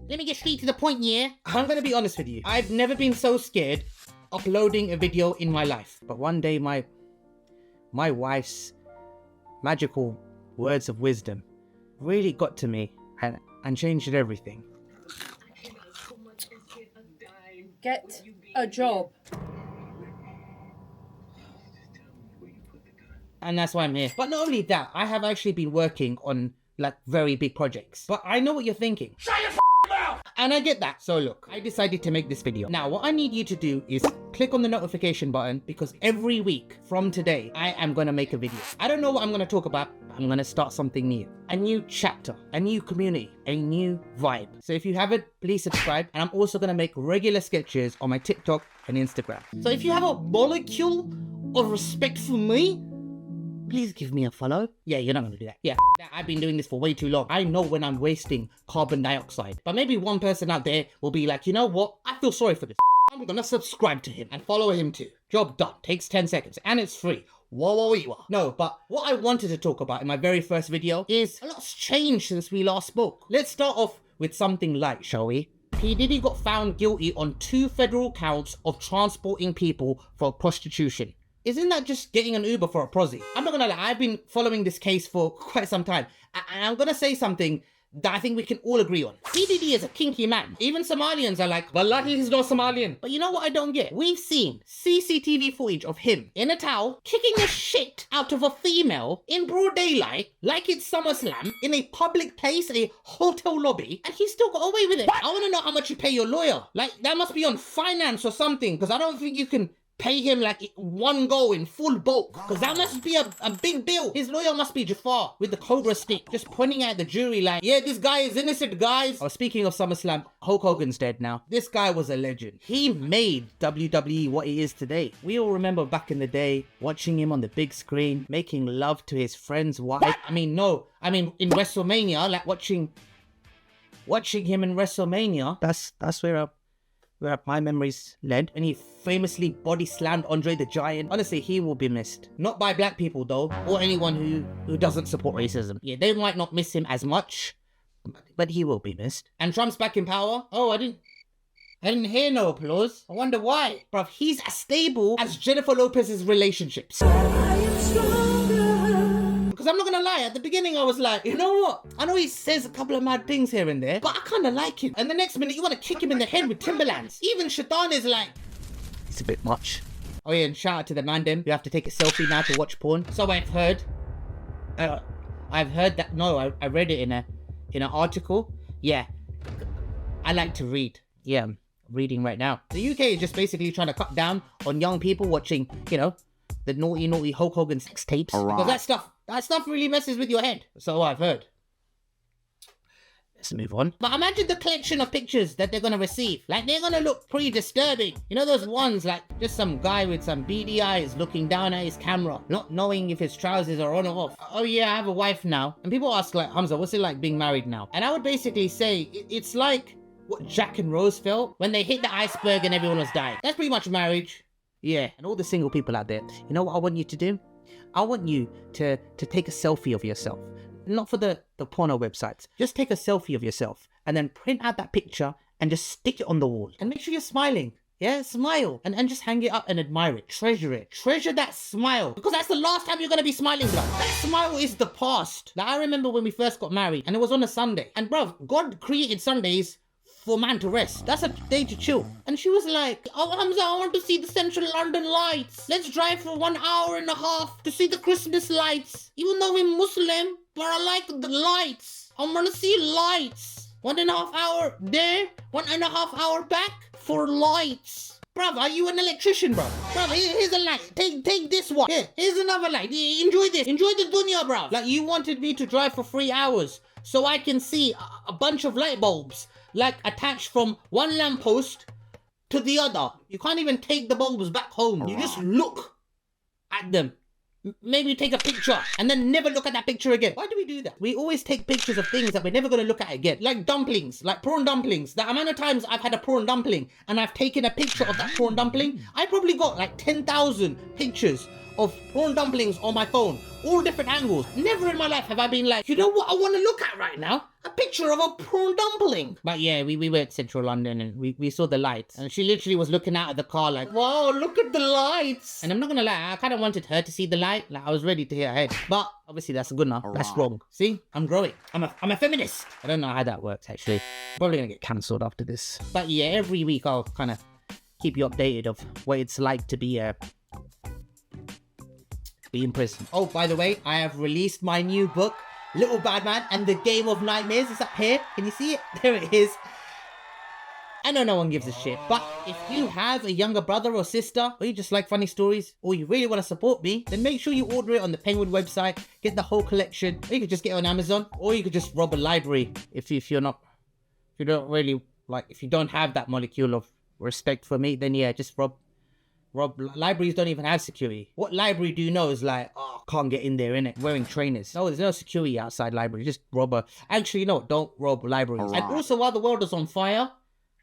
Let me get straight to the point, yeah? I'm gonna be honest with you. I've never been so scared uploading a video in my life. But one day my wife's magical words of wisdom really got to me and changed everything. Get a job. And that's why I'm here. But not only that, I have actually been working on like very big projects. But I know what you're thinking. Shut your mouth! And I get that. So look, I decided to make this video. Now, what I need you to do is click on the notification button because every week from today, I am gonna make a video. I don't know what I'm gonna talk about. I'm gonna start something new. A new chapter, a new community, a new vibe. So if you haven't, please subscribe. And I'm also gonna make regular sketches on my TikTok and Instagram. So if you have a molecule of respect for me, please give me a follow. Yeah, you're not gonna do that. Yeah, I've been doing this for way too long. I know when I'm wasting carbon dioxide. But maybe one person out there will be like, you know what? I feel sorry for this. I'm gonna subscribe to him and follow him too. Job done. Takes 10 seconds and it's free. Whoa. No, but what I wanted to talk about in my very first video is a lot's changed since we last spoke. Let's start off with something light, shall we? P. Diddy got found guilty on 2 federal counts of transporting people for prostitution. Isn't that just getting an Uber for a prosy? I'm not gonna lie, I've been following this case for quite some time. And I'm gonna say something that I think we can all agree on. P. Diddy is a kinky man. Even Somalians are like, wallahi, he's not Somalian. But you know what I don't get? We've seen CCTV footage of him in a towel, kicking the shit out of a female in broad daylight, like it's SummerSlam, in a public place, a hotel lobby, and he still got away with it. I wanna know how much you pay your lawyer. Like, that must be on finance or something, because I don't think you can pay him like one go in full bulk, because that must be a big bill. His lawyer must be Jafar with the cobra stick, just pointing at the jury like, yeah, this guy is innocent, guys. Oh, speaking of SummerSlam, Hulk Hogan's dead now. This guy was a legend. He made WWE what it is today. We all remember back in the day, watching him on the big screen, making love to his friend's wife. I mean in WrestleMania, like watching him in WrestleMania. That's where my memories led. And he famously body slammed Andre the Giant. Honestly, he will be missed. Not by black people though, or anyone who doesn't support racism. Yeah, they might not miss him as much, but he will be missed. And Trump's back in power. Oh, I didn't hear no applause. I wonder why. Bruv, he's as stable as Jennifer Lopez's relationships. Because I'm not gonna lie, at the beginning I was like, you know what? I know he says a couple of mad things here and there, but I kinda like him. And the next minute you wanna kick him in the head with Timberlands. Even Shaitan is like, it's a bit much. Oh yeah, and shout out to the man them. You have to take a selfie now to watch porn. So I've heard that, no, I read it in an article. Yeah, I like to read. Yeah, I'm reading right now. The UK is just basically trying to cut down on young people watching, you know, the naughty Hulk Hogan sex tapes. Right. Because that stuff really messes with your head. So I've heard. Let's move on. But imagine the collection of pictures that they're gonna receive. Like, they're gonna look pretty disturbing. You know those ones like just some guy with some beady eyes looking down at his camera, not knowing if his trousers are on or off. Oh yeah, I have a wife now. And people ask like, Humza, what's it like being married now? And I would basically say, it's like what Jack and Rose felt when they hit the iceberg and everyone was dying. That's pretty much marriage. Yeah, and all the single people out there, you know what I want you to do? I want you to take a selfie of yourself. Not for the porno websites. Just take a selfie of yourself and then print out that picture and just stick it on the wall. And make sure you're smiling. Yeah, smile. And just hang it up and admire it. Treasure it. Treasure that smile. Because that's the last time you're going to be smiling, bruv. That smile is the past. Like, I remember when we first got married and it was on a Sunday. And bruv, God created Sundays for man to rest. That's a day to chill. And she was like, oh Humza, I want to see the central London lights. Let's drive for 1.5 hours to see the Christmas lights. Even though we're Muslim, but I like the lights. I want to see lights. 1.5 hour there, 1.5 hour back for lights. Bruv, are you an electrician, bruv? Bruv, here's a light. Take this one. Here, here's another light. Enjoy this. Enjoy the dunya, bruv. Like, you wanted me to drive for 3 hours so I can see a bunch of light bulbs like attached from one lamppost to the other. You can't even take the bulbs back home. You just look at them. Maybe take a picture and then never look at that picture again. Why do we do that? We always take pictures of things that we're never going to look at again. Like dumplings, like prawn dumplings. The amount of times I've had a prawn dumpling and I've taken a picture of that prawn dumpling, I probably got like 10,000 pictures of prawn dumplings on my phone, all different angles. Never in my life have I been like, you know what I want to look at right now? A picture of a prawn dumpling. But yeah, we were at Central London and we saw the lights. And she literally was looking out at the car like, wow, look at the lights. And I'm not gonna lie, I kind of wanted her to see the light. Like I was ready to hit her head. But obviously that's good enough. That's wrong. See, I'm growing. I'm a feminist. I don't know how that works actually. Probably gonna get cancelled after this. But yeah, every week I'll kind of keep you updated of what it's like to be in prison. Oh, by the way, I have released my new book, Little Bad Man and the Game of Nightmares. It's up here. Can you see it? There it is. I know no one gives a shit, but if you have a younger brother or sister, or you just like funny stories, or you really want to support me, then make sure you order it on the Penguin website, get the whole collection, or you could just get it on Amazon, or you could just rob a library if you don't really, like, if you don't have that molecule of respect for me, then yeah, just rob. Libraries don't even have security. What library do you know is like, oh, can't get in there, innit? Wearing trainers. No, there's no security outside library. Just rob a... Actually, no, don't rob libraries. And also, while the world is on fire,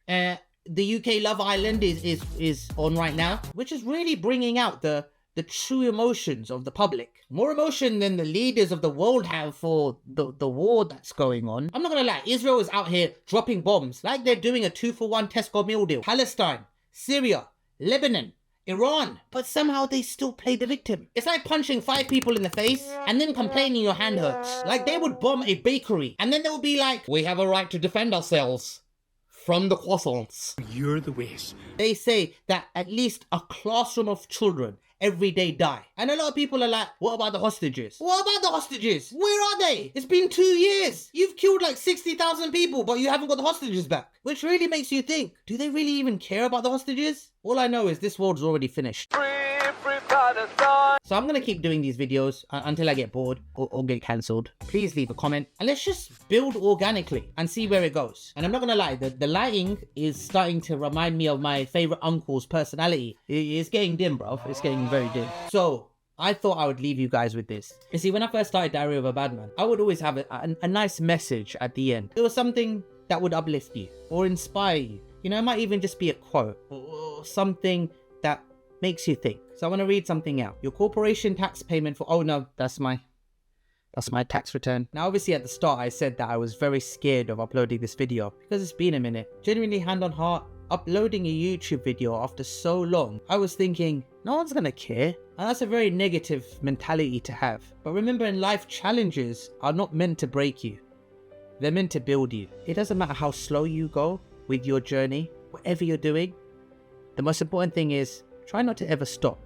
the UK Love Island is on right now, which is really bringing out the true emotions of the public. More emotion than the leaders of the world have for the war that's going on. I'm not gonna lie, Israel is out here dropping bombs like they're doing a 2-for-1 Tesco meal deal. Palestine, Syria, Lebanon, Iran, but somehow they still play the victim. It's like punching 5 people in the face and then complaining your hand hurts. Like they would bomb a bakery and then they would be like, we have a right to defend ourselves from the croissants. You're the wish. They say that at least a classroom of children every day die. And a lot of people are like, what about the hostages? What about the hostages? Where are they? It's been 2 years. You've killed like 60,000 people, but you haven't got the hostages back. Which really makes you think, do they really even care about the hostages? All I know is this world's already finished. So I'm gonna keep doing these videos until I get bored or get cancelled. Please leave a comment and let's just build organically and see where it goes. And I'm not gonna lie, the lighting is starting to remind me of my favorite uncle's personality. It's getting dim, bro. It's getting very dim. So I thought I would leave you guys with this. You see, when I first started Diary of a Bad Man, I would always have a nice message at the end. It was something that would uplift you or inspire you. You know, it might even just be a quote or something that makes you think. So I want to read something out. Your corporation tax payment for... Oh no, that's my tax return. Now obviously at the start I said that I was very scared of uploading this video because it's been a minute. Genuinely, hand on heart, uploading a YouTube video after so long, I was thinking, no one's gonna care. And that's a very negative mentality to have. But remember, in life, challenges are not meant to break you. They're meant to build you. It doesn't matter how slow you go with your journey, whatever you're doing. The most important thing is try not to ever stop,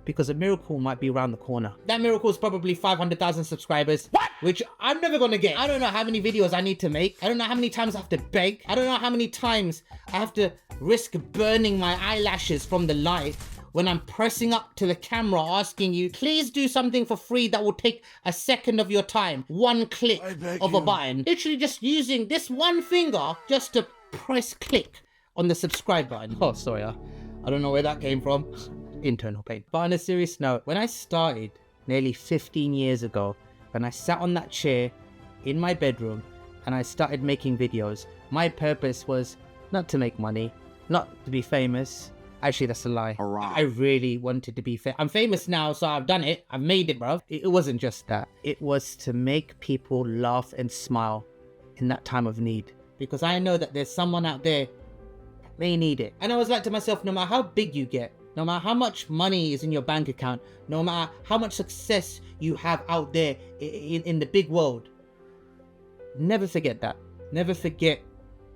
because a miracle might be around the corner. That miracle is probably 500,000 subscribers, which I'm never gonna get. I don't know how many videos I need to make. I don't know how many times I have to beg. I don't know how many times I have to risk burning my eyelashes from the light when I'm pressing up to the camera asking you, please do something for free that will take a second of your time. One click of a button. Literally just using this one finger just to press click on the subscribe button. Oh, sorry, I don't know where that came from. Internal pain. But on a serious note, when I started nearly 15 years ago, when I sat on that chair in my bedroom and I started making videos, my purpose was not to make money, not to be famous. Actually, that's a lie. I really wanted to be famous. I'm famous now, so I've done it. I've made it, bro. It wasn't just that. It was to make people laugh and smile in that time of need. Because I know that there's someone out there that may need it. And I was like to myself, no matter how big you get, no matter how much money is in your bank account, no matter how much success you have out there in the big world, never forget that. Never forget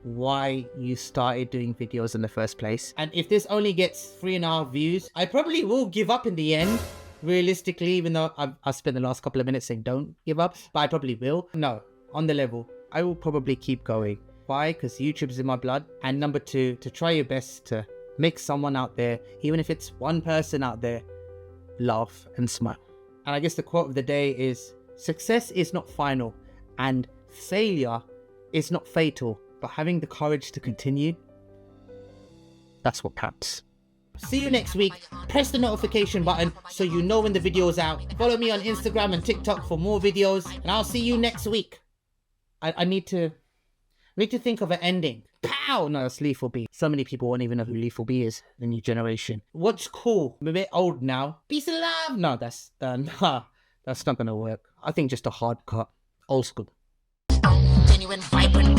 why you started doing videos in the first place. And if this only gets 3.5 views, I probably will give up in the end, realistically, even though I've spent the last couple of minutes saying don't give up, but I probably will. No, on the level, I will probably keep going. Why? Because YouTube's in my blood. And number 2, to try your best to make someone out there, even if it's one person out there, laugh and smile. And I guess the quote of the day is, success is not final and failure is not fatal, but having the courage to continue, that's what counts. See you next week. Press the notification button so you know when the video is out. Follow me on Instagram and TikTok for more videos, and I'll see you next week. I need to think of an ending. Pow! No, that's Lethal B. So many people won't even know who Lethal B is, the new generation. What's cool? I'm a bit old now. Peace and love! No, that's not gonna work. I think just a hard cut. Old school. Genuine, vibrant,